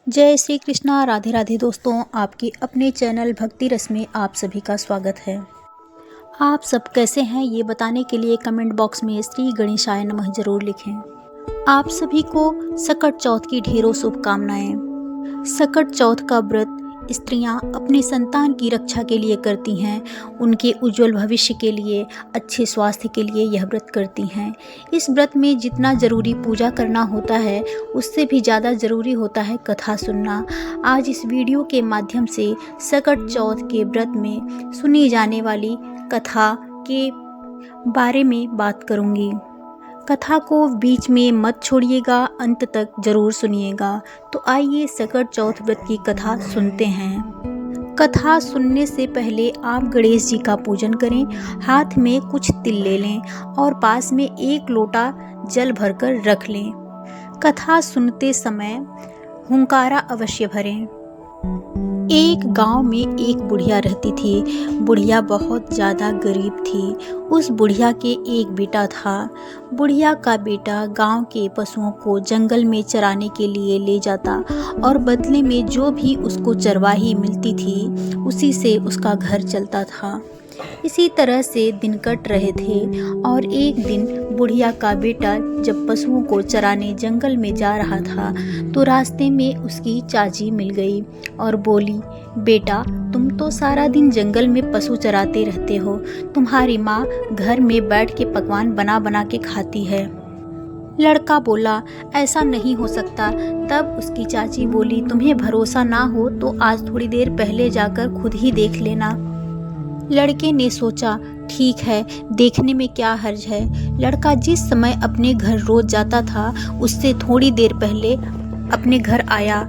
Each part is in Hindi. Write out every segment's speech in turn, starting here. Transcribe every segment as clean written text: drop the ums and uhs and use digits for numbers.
जय श्री कृष्णा। राधे राधे दोस्तों, आपके अपने चैनल भक्ति रस में आप सभी का स्वागत है। आप सब कैसे हैं ये बताने के लिए कमेंट बॉक्स में श्री गणेशाय नमः जरूर लिखें। आप सभी को सकट चौथ की ढेरों शुभकामनाएं। सकट चौथ का व्रत स्त्रियां अपने संतान की रक्षा के लिए करती हैं, उनके उज्जवल भविष्य के लिए, अच्छे स्वास्थ्य के लिए यह व्रत करती हैं। इस व्रत में जितना ज़रूरी पूजा करना होता है, उससे भी ज़्यादा ज़रूरी होता है कथा सुनना। आज इस वीडियो के माध्यम से सकट चौथ के व्रत में सुनी जाने वाली कथा के बारे में बात करूँगी। कथा को बीच में मत छोड़िएगा, अंत तक जरूर सुनिएगा। तो आइए सकट चौथ व्रत की कथा सुनते हैं। कथा सुनने से पहले आप गणेश जी का पूजन करें, हाथ में कुछ तिल ले लें और पास में 1 लोटा जल भरकर रख लें। कथा सुनते समय हुंकारा अवश्य भरें। एक गांव में एक बुढ़िया रहती थी। बुढ़िया बहुत ज़्यादा गरीब थी। उस बुढ़िया के एक बेटा था। बुढ़िया का बेटा गांव के पशुओं को जंगल में चराने के लिए ले जाता और बदले में जो भी उसको चरवाही मिलती थी उसी से उसका घर चलता था। इसी तरह से दिन कट रहे थे और एक दिन बुढ़िया का बेटा जब पशुओं को चराने जंगल में जा रहा था तो रास्ते में उसकी चाची मिल गई और बोली, बेटा तुम तो सारा दिन जंगल में पशु चराते रहते हो, तुम्हारी माँ घर में बैठ के पकवान बना बना के खाती है। लड़का बोला, ऐसा नहीं हो सकता। तब उसकी चाची बोली, तुम्हें भरोसा ना हो तो आज थोड़ी देर पहले जाकर खुद ही देख लेना। लड़के ने सोचा, ठीक है, देखने में क्या हर्ज है। लड़का जिस समय अपने घर रोज जाता था उससे थोड़ी देर पहले अपने घर आया।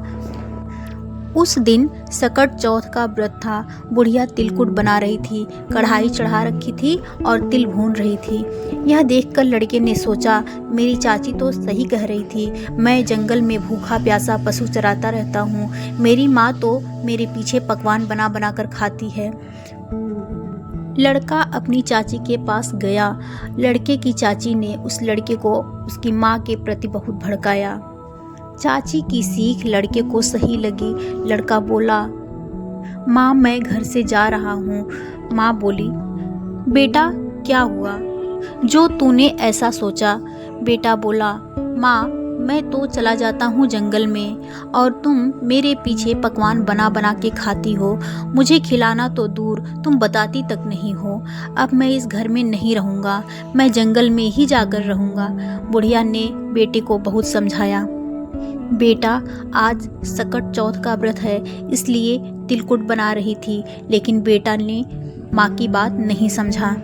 उस दिन सकट चौथ का व्रत था। बुढ़िया तिलकुट बना रही थी, कढ़ाई चढ़ा रखी थी और तिल भून रही थी। यह देखकर लड़के ने सोचा, मेरी चाची तो सही कह रही थी, मैं जंगल में भूखा प्यासा पशु चराता रहता हूँ, मेरी माँ तो मेरे पीछे पकवान बना बना कर खाती है। लड़का अपनी चाची के पास गया। लड़के की चाची ने उस लड़के को उसकी माँ के प्रति बहुत भड़काया। चाची की सीख लड़के को सही लगी। लड़का बोला, माँ मैं घर से जा रहा हूँ। माँ बोली, बेटा क्या हुआ जो तूने ऐसा सोचा? बेटा बोला, माँ मैं तो चला जाता हूँ जंगल में और तुम मेरे पीछे पकवान बना बना के खाती हो, मुझे खिलाना तो दूर तुम बताती तक नहीं हो। अब मैं इस घर में नहीं रहूँगा, मैं जंगल में ही जाकर रहूँगा। बुढ़िया ने बेटे को बहुत समझाया। बेटा आज सकट चौथ का व्रत है इसलिए तिलकुट बना रही थी, लेकिन बेटा ने माँ की बात नहीं समझा।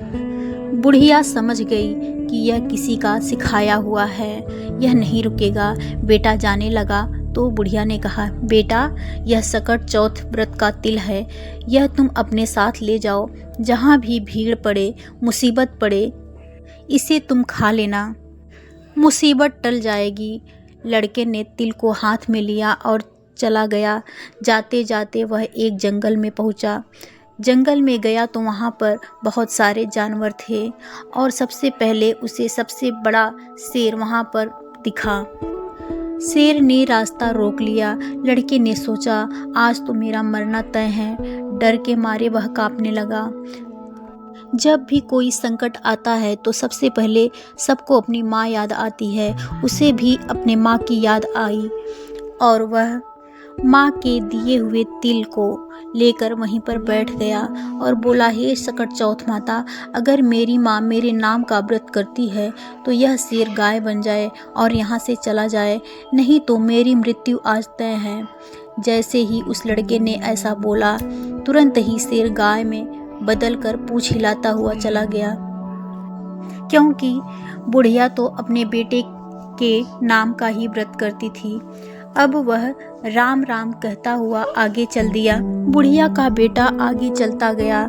बुढ़िया समझ गई कि यह किसी का सिखाया हुआ है, यह नहीं रुकेगा। बेटा जाने लगा तो बुढ़िया ने कहा, बेटा यह सकट चौथ व्रत का तिल है, यह तुम अपने साथ ले जाओ। जहाँ भी भीड़ पड़े, मुसीबत पड़े, इसे तुम खा लेना, मुसीबत टल जाएगी। लड़के ने तिल को हाथ में लिया और चला गया। जाते जाते वह एक जंगल में पहुंचा। जंगल में गया तो वहाँ पर बहुत सारे जानवर थे और सबसे पहले उसे सबसे बड़ा शेर वहाँ पर दिखा। शेर ने रास्ता रोक लिया। लड़के ने सोचा, आज तो मेरा मरना तय है। डर के मारे वह कांपने लगा। जब भी कोई संकट आता है तो सबसे पहले सबको अपनी माँ याद आती है। उसे भी अपने माँ की याद आई और वह माँ के दिए हुए तिल को लेकर वहीं पर बैठ गया और बोला, हे सकट चौथ माता, अगर मेरी माँ मेरे नाम का व्रत करती है तो यह शेर गाय बन जाए और यहाँ से चला जाए, नहीं तो मेरी मृत्यु आज तय है। जैसे ही उस लड़के ने ऐसा बोला, तुरंत ही शेर गाय में बदल कर पूंछ हिलाता हुआ चला गया, क्योंकि बुढ़िया तो अपने बेटे के नाम का ही व्रत करती थी। अब वह राम राम कहता हुआ आगे चल दिया। बुढ़िया का बेटा आगे चलता गया।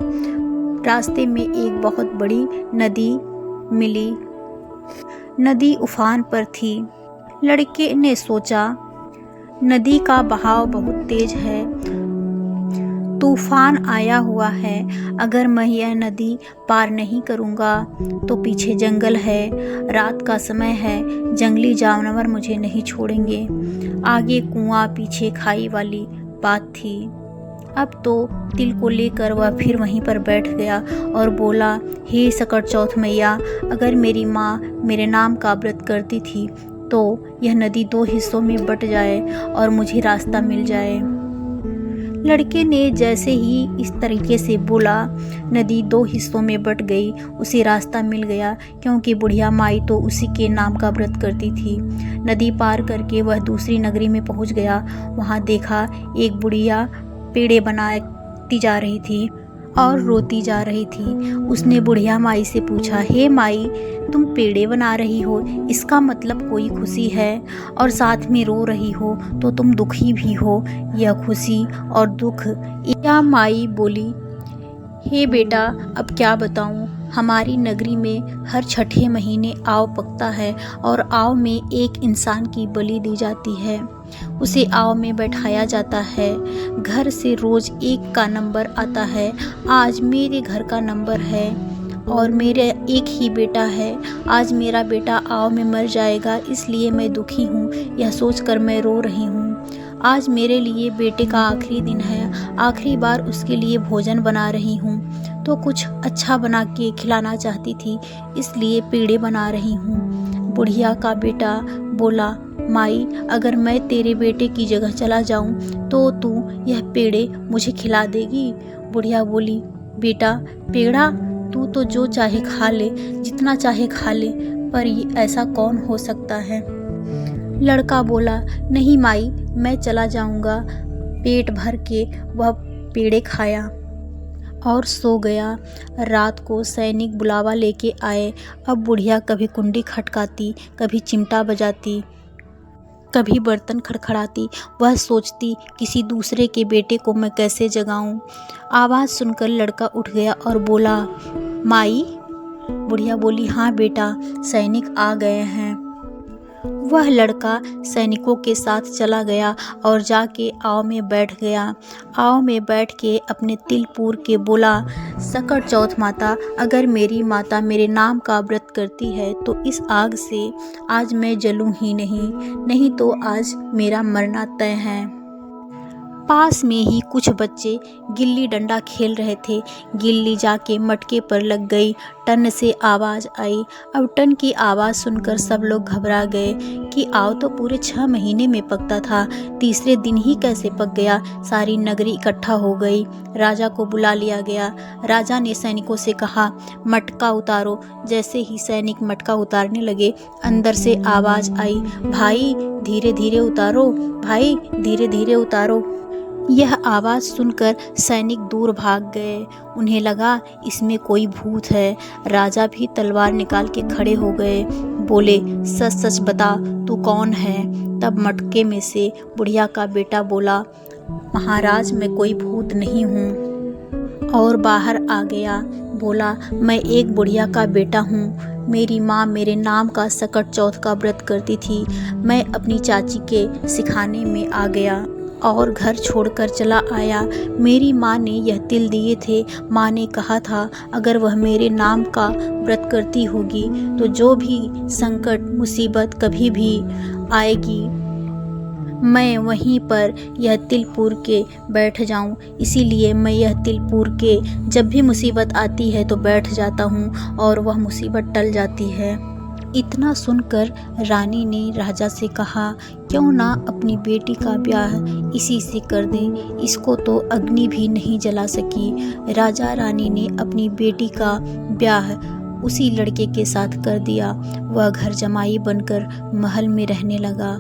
रास्ते में एक बहुत बड़ी नदी मिली। नदी उफान पर थी। लड़के ने सोचा, नदी का बहाव बहुत तेज है, तूफान आया हुआ है, अगर मैं यह नदी पार नहीं करूँगा तो पीछे जंगल है, रात का समय है, जंगली जानवर मुझे नहीं छोड़ेंगे। आगे कुआं पीछे खाई वाली बात थी। अब तो तिल को लेकर वह फिर वहीं पर बैठ गया और बोला, हे सकट चौथ मैया, अगर मेरी माँ मेरे नाम का व्रत करती थी तो यह नदी 2 हिस्सों में बट जाए और मुझे रास्ता मिल जाए। लड़के ने जैसे ही इस तरीके से बोला, नदी 2 हिस्सों में बट गई। उसे रास्ता मिल गया क्योंकि बुढ़िया माई तो उसी के नाम का व्रत करती थी। नदी पार करके वह दूसरी नगरी में पहुंच गया। वहां देखा एक बुढ़िया पेड़े बनाती जा रही थी और रोती जा रही थी। उसने बुढ़िया माई से पूछा, हे माई, तुम पेड़े बना रही हो, इसका मतलब कोई खुशी है, और साथ में रो रही हो तो तुम दुखी भी हो। यह खुशी और दुख। या माई बोली, हे बेटा, अब क्या बताऊं, हमारी नगरी में हर छठे महीने आव पकता है और आव में एक इंसान की बलि दी जाती है। उसे आव में बैठाया जाता है। घर से रोज एक का नंबर आता है। आज मेरे घर का नंबर है और मेरे एक ही बेटा है। आज मेरा बेटा आव में मर जाएगा, इसलिए मैं दुखी हूँ। यह सोचकर मैं रो रही हूँ। आज मेरे लिए बेटे का आखिरी दिन है। आखिरी बार उसके लिए भोजन बना रही हूँ, तो कुछ अच्छा बना के खिलाना चाहती थी, इसलिए पेड़े बना रही हूँ। बुढ़िया का बेटा बोला, माई, अगर मैं तेरे बेटे की जगह चला जाऊं तो तू यह पेड़े मुझे खिला देगी? बुढ़िया बोली, बेटा, पेड़ा तू तो जो चाहे खा ले, जितना चाहे खा ले, पर ये ऐसा कौन हो सकता है? लड़का बोला, नहीं माई, मैं चला जाऊंगा। पेट भर के वह पेड़े खाया और सो गया। रात को सैनिक बुलावा लेके आए। अब बुढ़िया कभी कुंडी खटकाती, कभी चिमटा बजाती, कभी बर्तन खड़खड़ाती। वह सोचती, किसी दूसरे के बेटे को मैं कैसे जगाऊं। आवाज़ सुनकर लड़का उठ गया और बोला, माई। बुढ़िया बोली, हाँ बेटा, सैनिक आ गए हैं। वह लड़का सैनिकों के साथ चला गया और जाके आव में बैठ गया। आव में बैठ के अपने तिल पूर के बोला, सकट चौथ माता, अगर मेरी माता मेरे नाम का व्रत करती है तो इस आग से आज मैं जलूं ही नहीं तो आज मेरा मरना तय है। पास में ही कुछ बच्चे गिल्ली डंडा खेल रहे थे। गिल्ली जाके मटके पर लग गई। टन से आवाज़ आई। अब टन की आवाज़ सुनकर सब लोग घबरा गए कि आव तो पूरे 6 महीने में पकता था, तीसरे दिन ही कैसे पक गया। सारी नगरी इकट्ठा हो गई। राजा को बुला लिया गया। राजा ने सैनिकों से कहा, मटका उतारो। जैसे ही सैनिक मटका उतारने लगे, अंदर से आवाज़ आई, भाई धीरे धीरे उतारो, भाई धीरे धीरे उतारो। यह आवाज़ सुनकर सैनिक दूर भाग गए। उन्हें लगा इसमें कोई भूत है। राजा भी तलवार निकाल के खड़े हो गए। बोले, सच सच बता, तू कौन है? तब मटके में से बुढ़िया का बेटा बोला, महाराज, मैं कोई भूत नहीं हूँ। और बाहर आ गया। बोला, मैं एक बुढ़िया का बेटा हूँ। मेरी माँ मेरे नाम का सकट चौथ का व्रत करती थी। मैं अपनी चाची के सिखाने में आ गया और घर छोड़कर चला आया। मेरी माँ ने यह तिल दिए थे। माँ ने कहा था, अगर वह मेरे नाम का व्रत करती होगी तो जो भी संकट मुसीबत कभी भी आएगी, मैं वहीं पर यह तिल पूर के बैठ जाऊं। इसीलिए मैं यह तिल पूर के जब भी मुसीबत आती है तो बैठ जाता हूं और वह मुसीबत टल जाती है। इतना सुनकर रानी ने राजा से कहा, क्यों ना अपनी बेटी का ब्याह इसी से कर दें, इसको तो अग्नि भी नहीं जला सकी। राजा रानी ने अपनी बेटी का ब्याह उसी लड़के के साथ कर दिया। वह घर जमाई बनकर महल में रहने लगा।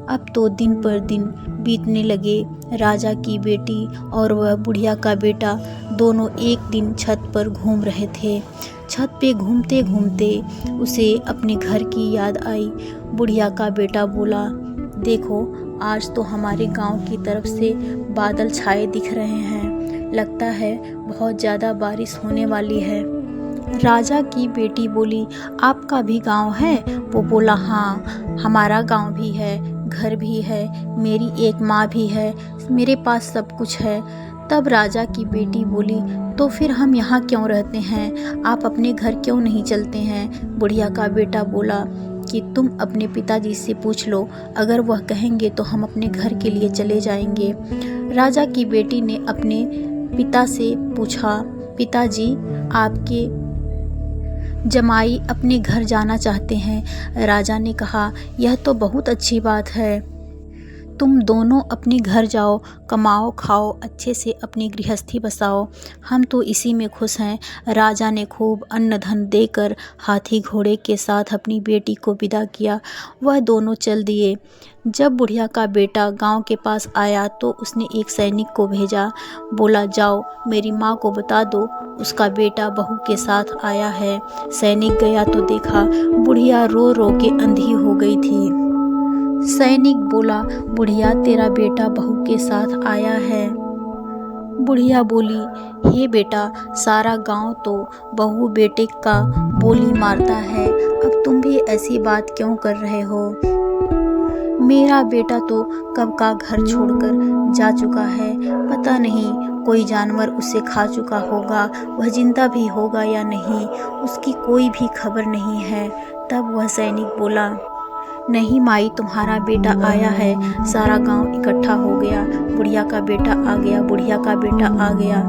अब तो दिन पर दिन बीतने लगे। राजा की बेटी और वह बुढ़िया का बेटा दोनों एक दिन छत पर घूम रहे थे। छत पे घूमते घूमते उसे अपने घर की याद आई। बुढ़िया का बेटा बोला, देखो, आज तो हमारे गांव की तरफ से बादल छाए दिख रहे हैं। लगता है बहुत ज़्यादा बारिश होने वाली है। राजा की बेटी बोली, आपका भी गांव है? वो बोला, हाँ, हमारा गांव भी है, घर भी है, मेरी एक माँ भी है, मेरे पास सब कुछ है। तब राजा की बेटी बोली, तो फिर हम यहाँ क्यों रहते हैं? आप अपने घर क्यों नहीं चलते हैं? बुढ़िया का बेटा बोला, कि तुम अपने पिताजी से पूछ लो, अगर वह कहेंगे तो हम अपने घर के लिए चले जाएंगे। राजा की बेटी ने अपने पिता से पूछा, पिताजी आपके जमाई अपने घर जाना चाहते हैं। राजा ने कहा, यह तो बहुत अच्छी बात है, तुम दोनों अपने घर जाओ, कमाओ खाओ, अच्छे से अपनी गृहस्थी बसाओ, हम तो इसी में खुश हैं। राजा ने खूब अन्न धन देकर हाथी घोड़े के साथ अपनी बेटी को विदा किया। वह दोनों चल दिए। जब बुढ़िया का बेटा गांव के पास आया तो उसने एक सैनिक को भेजा, बोला जाओ मेरी माँ को बता दो उसका बेटा बहू के साथ आया है। सैनिक गया तो देखा बुढ़िया रो रो के अंधी हो गई थी। सैनिक बोला, बुढ़िया तेरा बेटा बहू के साथ आया है। बुढ़िया बोली, हे बेटा, सारा गांव तो बहू बेटे का बोली मारता है, अब तुम भी ऐसी बात क्यों कर रहे हो? मेरा बेटा तो कब का घर छोड़कर जा चुका है, पता नहीं कोई जानवर उसे खा चुका होगा, वह जिंदा भी होगा या नहीं, उसकी कोई भी खबर नहीं है। तब वह सैनिक बोला, नहीं माई, तुम्हारा बेटा आया है। सारा गांव इकट्ठा हो गया, बुढ़िया का बेटा आ गया, बुढ़िया का बेटा आ गया।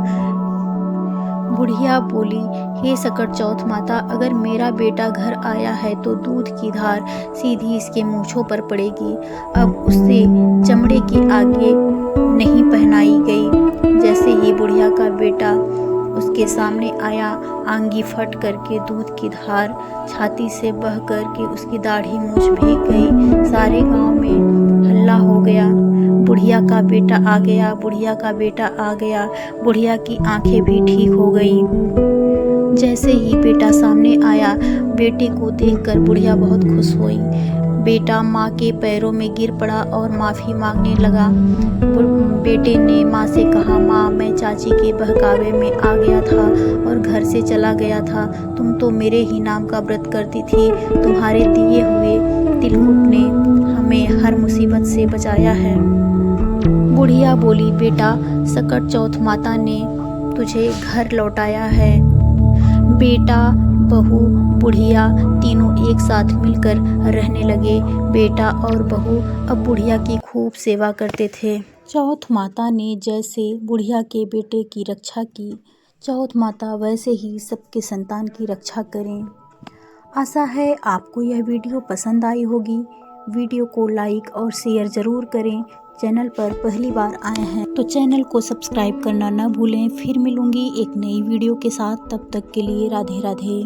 बुढ़िया बोली, हे सकट चौथ माता, अगर मेरा बेटा घर आया है तो दूध की धार सीधी इसके मूंछों पर पड़ेगी। अब उससे चमड़े की आगे नहीं पहनाई गई। जैसे ही बुढ़िया का बेटा उसके सामने आया, आंगी फट करके दूध की धार छाती से बह करके उसकी दाढ़ी मूछ भीग गई। सारे गांव में हल्ला हो गया, बुढ़िया का बेटा आ गया, बुढ़िया का बेटा आ गया। बुढ़िया की आंखें भी ठीक हो गई। जैसे ही बेटा सामने आया, बेटे को देखकर बुढ़िया बहुत खुश हुई। बेटा माँ के पैरों में गिर पड़ा और माफ़ी मांगने लगा। बेटे ने माँ से कहा, माँ मैं चाची के बहकावे में आ गया था और घर से चला गया था। तुम तो मेरे ही नाम का व्रत करती थी, तुम्हारे दिए हुए तिलकुट ने हमें हर मुसीबत से बचाया है। बुढ़िया बोली, बेटा सकट चौथ माता ने तुझे घर लौटाया है। बेटा बहू बुढ़िया तीनों एक साथ मिलकर रहने लगे। बेटा और बहू अब बुढ़िया की खूब सेवा करते थे। चौथ माता ने जैसे बुढ़िया के बेटे की रक्षा की, चौथ माता वैसे ही सबके संतान की रक्षा करें। आशा है आपको यह वीडियो पसंद आई होगी। वीडियो को लाइक और शेयर ज़रूर करें। चैनल पर पहली बार आए हैं तो चैनल को सब्सक्राइब करना न भूलें। फिर मिलूंगी एक नई वीडियो के साथ, तब तक के लिए राधे राधे।